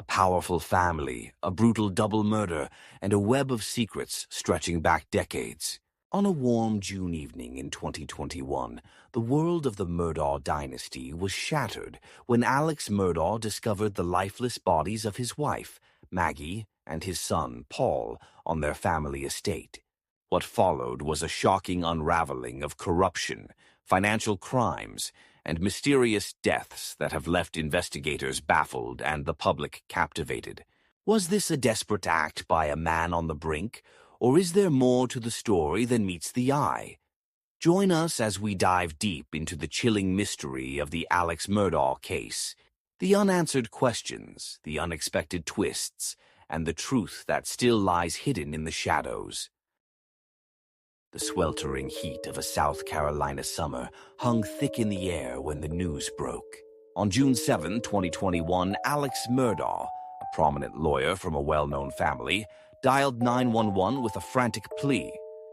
powerful family, a brutal double murder, and a web of secrets stretching back decades. On a warm June evening in 2021, the world of the Murdaugh dynasty was shattered when Alex Murdaugh discovered the lifeless bodies of his wife, Maggie, and his son, Paul, on their family estate. What followed was a shocking unraveling of corruption, financial crimes, and mysterious deaths that have left investigators baffled and the public captivated. Was this a desperate act by a man on the brink, or is there more to the story than meets the eye? Join us as we dive deep into the chilling mystery of the Alex Murdaugh case, the unanswered questions, the unexpected twists, and the truth that still lies hidden in the shadows. The sweltering heat of a South Carolina summer hung thick in the air when the news broke. On June 7, 2021, Alex Murdaugh, a prominent lawyer from a well-known family, dialed 911 with a frantic plea.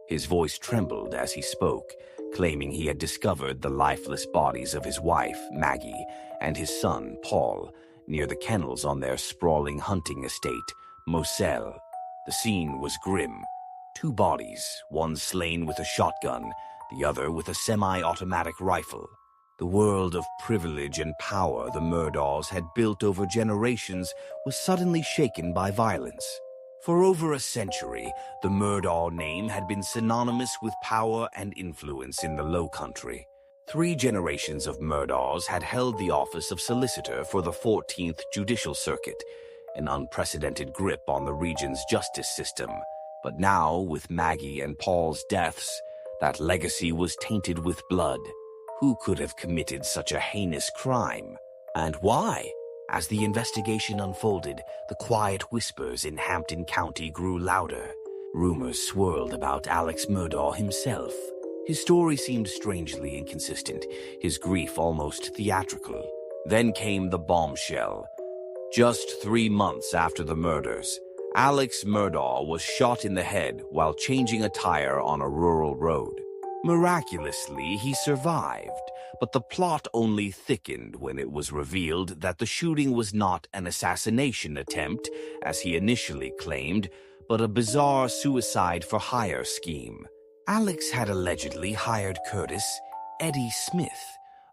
His voice trembled as he spoke, claiming he had discovered the lifeless bodies of his wife, Maggie, and his son, Paul, near the kennels on their sprawling hunting estate, Moselle. The scene was grim. 2 bodies, one slain with a shotgun, the other with a semi-automatic rifle. The world of privilege and power the Murdaughs had built over generations was suddenly shaken by violence. For over a century, the Murdaugh name had been synonymous with power and influence in the Low Country. 3 generations of Murdaughs had held the office of solicitor for the 14th Judicial Circuit, an unprecedented grip on the region's justice system. But now, with Maggie and Paul's deaths, that legacy was tainted with blood. Who could have committed such a heinous crime? And why? As the investigation unfolded, the quiet whispers in Hampton County grew louder. Rumors swirled about Alex Murdaugh himself. His story seemed strangely inconsistent, his grief almost theatrical. Then came the bombshell. Just 3 months after the murders, Alex Murdaugh was shot in the head while changing a tire on a rural road. Miraculously, he survived, but the plot only thickened when it was revealed that the shooting was not an assassination attempt, as he initially claimed, but a bizarre suicide-for-hire scheme. Alex had allegedly hired Curtis, Eddie Smith,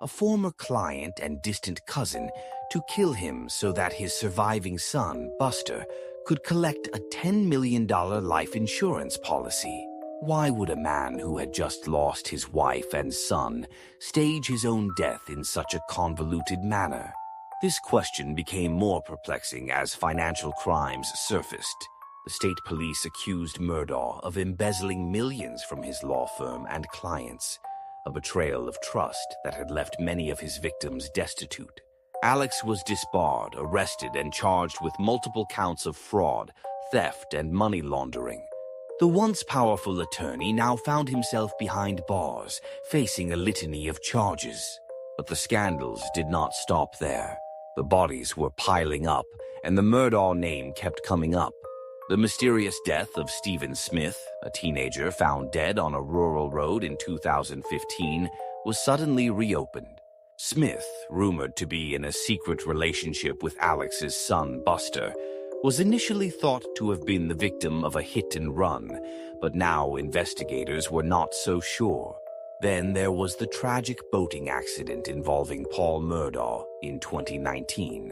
a former client and distant cousin, to kill him so that his surviving son, Buster, could collect a $10 million life insurance policy. Why would a man who had just lost his wife and son stage his own death in such a convoluted manner? This question became more perplexing as financial crimes surfaced. The state police accused Murdaugh of embezzling millions from his law firm and clients, a betrayal of trust that had left many of his victims destitute. Alex was disbarred, arrested, and charged with multiple counts of fraud, theft, and money laundering. The once powerful attorney now found himself behind bars, facing a litany of charges. But the scandals did not stop there. The bodies were piling up, and the Murdaugh name kept coming up. The mysterious death of Stephen Smith, a teenager found dead on a rural road in 2015, was suddenly reopened. Smith, rumored to be in a secret relationship with Alex's son, Buster, was initially thought to have been the victim of a hit-and-run, but now investigators were not so sure. Then there was the tragic boating accident involving Paul Murdaugh in 2019.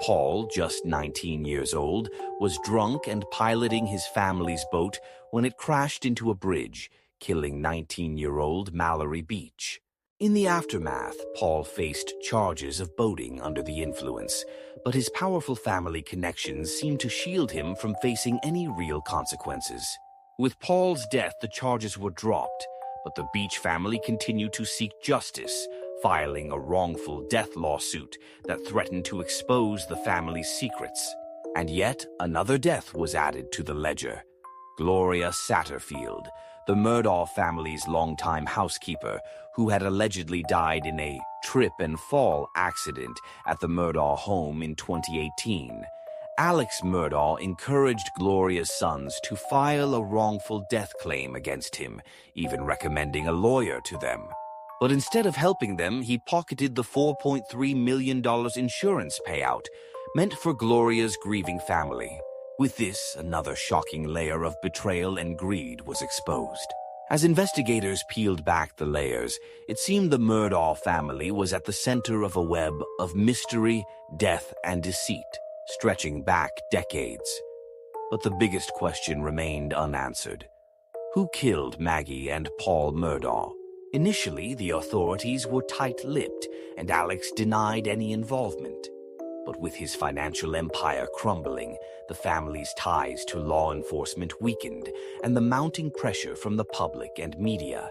Paul, just 19 years old, was drunk and piloting his family's boat when it crashed into a bridge, killing 19-year-old Mallory Beach. In the aftermath, Paul faced charges of boating under the influence, but his powerful family connections seemed to shield him from facing any real consequences. With Paul's death, the charges were dropped, but the Beach family continued to seek justice, filing a wrongful death lawsuit that threatened to expose the family's secrets. And yet, another death was added to the ledger. Gloria Satterfield, the Murdaugh family's longtime housekeeper, who had allegedly died in a trip-and-fall accident at the Murdaugh home in 2018. Alex Murdaugh encouraged Gloria's sons to file a wrongful death claim against him, even recommending a lawyer to them. But instead of helping them, he pocketed the $4.3 million insurance payout, meant for Gloria's grieving family. With this, another shocking layer of betrayal and greed was exposed. As investigators peeled back the layers, it seemed the Murdaugh family was at the center of a web of mystery, death, and deceit, stretching back decades. But the biggest question remained unanswered. Who killed Maggie and Paul Murdaugh? Initially, the authorities were tight-lipped, and Alex denied any involvement. But with his financial empire crumbling, the family's ties to law enforcement weakened, and the mounting pressure from the public and media,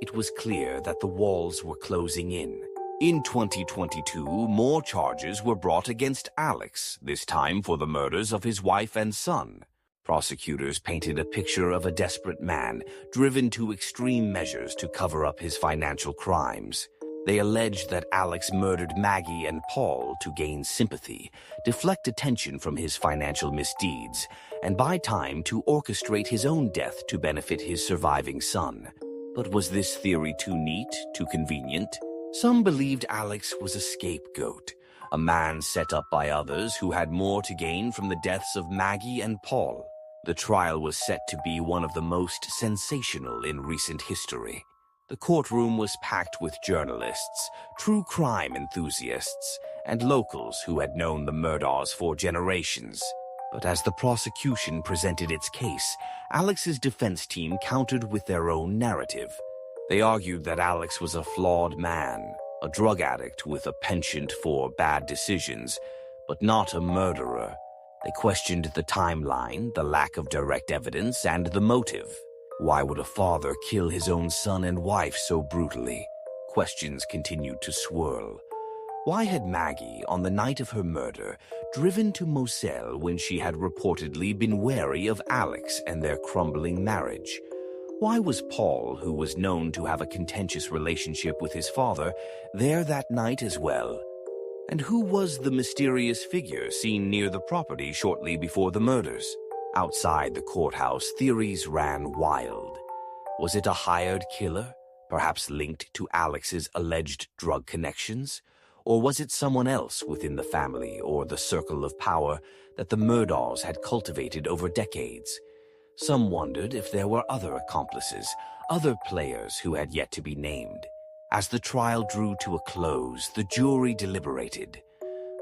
it was clear that the walls were closing in. In 2022, more charges were brought against Alex, this time for the murders of his wife and son. Prosecutors painted a picture of a desperate man, driven to extreme measures to cover up his financial crimes. They alleged that Alex murdered Maggie and Paul to gain sympathy, deflect attention from his financial misdeeds, and buy time to orchestrate his own death to benefit his surviving son. But was this theory too neat, too convenient? Some believed Alex was a scapegoat, a man set up by others who had more to gain from the deaths of Maggie and Paul. The trial was set to be one of the most sensational in recent history. The courtroom was packed with journalists, true crime enthusiasts, and locals who had known the Murdaughs for generations. But as the prosecution presented its case, Alex's defense team countered with their own narrative. They argued that Alex was a flawed man, a drug addict with a penchant for bad decisions, but not a murderer. They questioned the timeline, the lack of direct evidence, and the motive. Why would a father kill his own son and wife so brutally? Questions continued to swirl. Why had Maggie, on the night of her murder, driven to Moselle when she had reportedly been wary of Alex and their crumbling marriage? Why was Paul, who was known to have a contentious relationship with his father, there that night as well? And who was the mysterious figure seen near the property shortly before the murders? Outside the courthouse, theories ran wild. Was it a hired killer, perhaps linked to Alex's alleged drug connections? Or was it someone else within the family or the circle of power that the Murdaughs had cultivated over decades? Some wondered if there were other accomplices, other players who had yet to be named. As the trial drew to a close, the jury deliberated.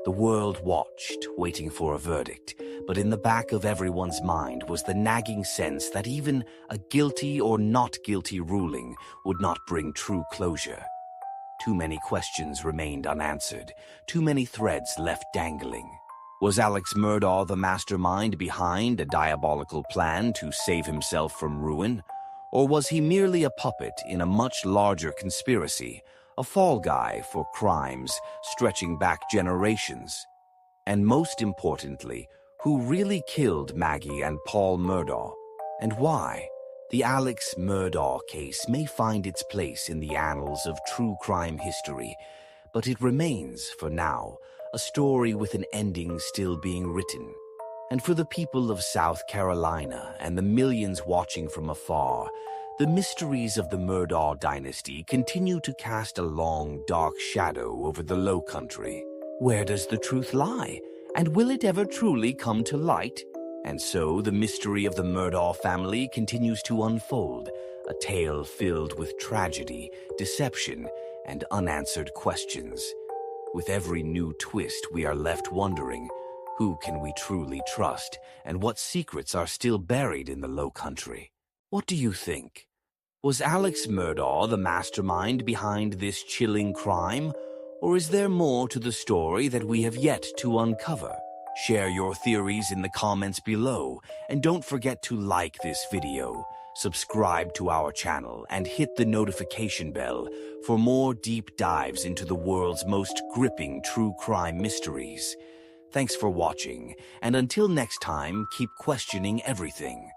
The world watched, waiting for a verdict, but in the back of everyone's mind was the nagging sense that even a guilty or not guilty ruling would not bring true closure. Too many questions remained unanswered, too many threads left dangling. Was Alex Murdaugh the mastermind behind a diabolical plan to save himself from ruin? Or was he merely a puppet in a much larger conspiracy, a fall guy for crimes stretching back generations? And most importantly, who really killed Maggie and Paul Murdaugh, and why? The Alex Murdaugh case may find its place in the annals of true crime history, but it remains, for now, a story with an ending still being written. And for the people of South Carolina and the millions watching from afar, the mysteries of the Murdaugh dynasty continue to cast a long, dark shadow over the Low Country. Where does the truth lie? And will it ever truly come to light? And so the mystery of the Murdaugh family continues to unfold, a tale filled with tragedy, deception, and unanswered questions. With every new twist, we are left wondering, who can we truly trust, and what secrets are still buried in the Low Country? What do you think? Was Alex Murdaugh the mastermind behind this chilling crime? Or is there more to the story that we have yet to uncover? Share your theories in the comments below, and don't forget to like this video, subscribe to our channel, and hit the notification bell for more deep dives into the world's most gripping true crime mysteries. Thanks for watching, and until next time, keep questioning everything.